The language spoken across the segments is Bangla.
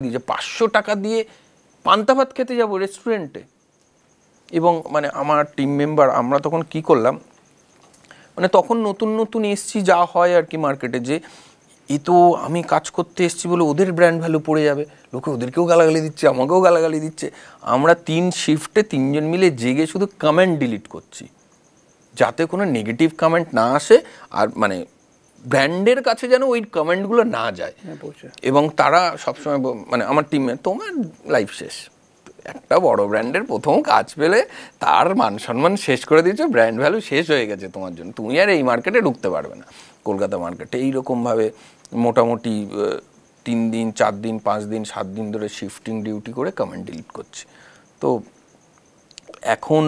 যে 500 টাকা দিয়ে পান্তা ভাত খেতে যাবো রেস্টুরেন্টে। এবং মানে আমার টিম মেম্বার আমরা তখন কি করলাম, মানে তখন নতুন নতুন এসছি, যা হয় আর কি মার্কেটে, যে এ তো আমি কাজ করতে এসছি বলে ওদের ব্র্যান্ড ভ্যালু পড়ে যাবে, লোকে ওদেরকেও গালাগালি দিচ্ছে, আমাকেও গালাগালি দিচ্ছে। আমরা 3 শিফটে 3 জন মিলে জেগে শুধু কমেন্ট ডিলিট করছি, যাতে কোনো নেগেটিভ কমেন্ট না আসে, আর মানে ব্র্যান্ডের কাছে যেন ওই কমেন্টগুলো না যায়। এবং তারা সবসময় মানে আমার টিমে, তোমার লাইফ শেষ, একটা বড় ব্র্যান্ডের প্রথম কাজ পেলে তার মান সম্মান শেষ করে দিয়েছো, ব্র্যান্ড ভ্যালু শেষ হয়ে গেছে তোমার জন্য, তুমি আর এই মার্কেটে ঢুকতে পারবে না, কলকাতা মার্কেটে। এইরকমভাবে মোটামুটি 3 দিন 4 দিন 5 দিন 7 দিন ধরে শিফটিং ডিউটি করে কমেন্ট ডিলিট করছি। তো এখন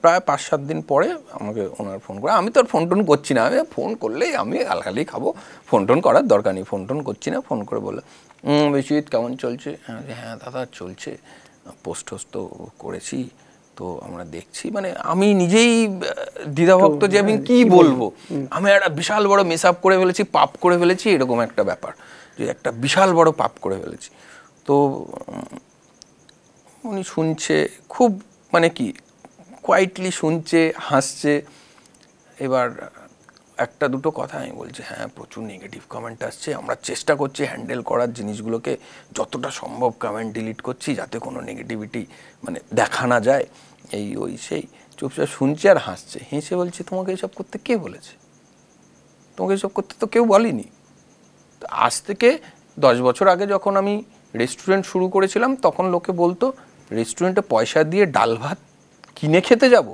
প্রায় 5-7 দিন পরে আমাকে ওনার ফোন করে, আমি তো আর ফোন টোন করছি না, আমি ফোন করলেই আমি গালাগালি খাবো, ফোন টোন করার দরকার নেই, ফোন টোন করছি না। ফোন করে বললো, বিশ্বজিৎ কেমন চলছে? হ্যাঁ দাদা চলছে, পোস্ট হোস্ট তো করেছি, তো আমরা দেখছি। মানে আমি নিজেই দ্বিধাভক্ত যে আমি কি বলবো, আমি একটা বিশাল বড় মেস আপ করে ফেলেছি, পাপ করে ফেলেছি, এরকম একটা ব্যাপার, যে একটা বিশাল বড় পাপ করে ফেলেছি। তো উনি শুনছে খুব, মানে কি কোয়াইটলি শুনছে, হাসছে। এবার একটা দুটো কথা আমি বলছি, হ্যাঁ প্রচুর নেগেটিভ কমেন্ট আসছে, আমরা চেষ্টা করছি হ্যান্ডেল করার জিনিসগুলোকে, যতটা সম্ভব কমেন্ট ডিলিট করছি যাতে কোনো নেগেটিভিটি মানে দেখা না যায়, এই ওই সেই। চুপচাপ শুনছে আর হাসছে, হেসে বলছে, তোমাকে এসব করতে কে বলেছে? তোমাকে এসব করতে তো কেউ বলেনি। তো আজ থেকে 10 বছর আগে যখন আমি রেস্টুরেন্ট শুরু করেছিলাম, তখন লোকে বলতো রেস্টুরেন্টে পয়সা দিয়ে ডাল ভাত কিনে খেতে যাব,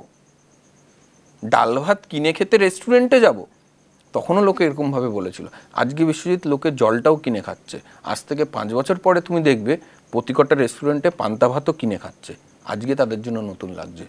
ডাল ভাত কিনে খেতে রেস্টুরেন্টে যাব, তখনও লোকে এরকমভাবে বলেছিল। আজকে বিশ্বজিৎ লোকের জলটাও কিনে খাচ্ছে। আজ থেকে 5 বছর পরে তুমি দেখবে প্রতি কটা রেস্টুরেন্টে পান্তা ভাতও কিনে খাচ্ছে, আজকে তাদের জন্য নতুন লাগছে।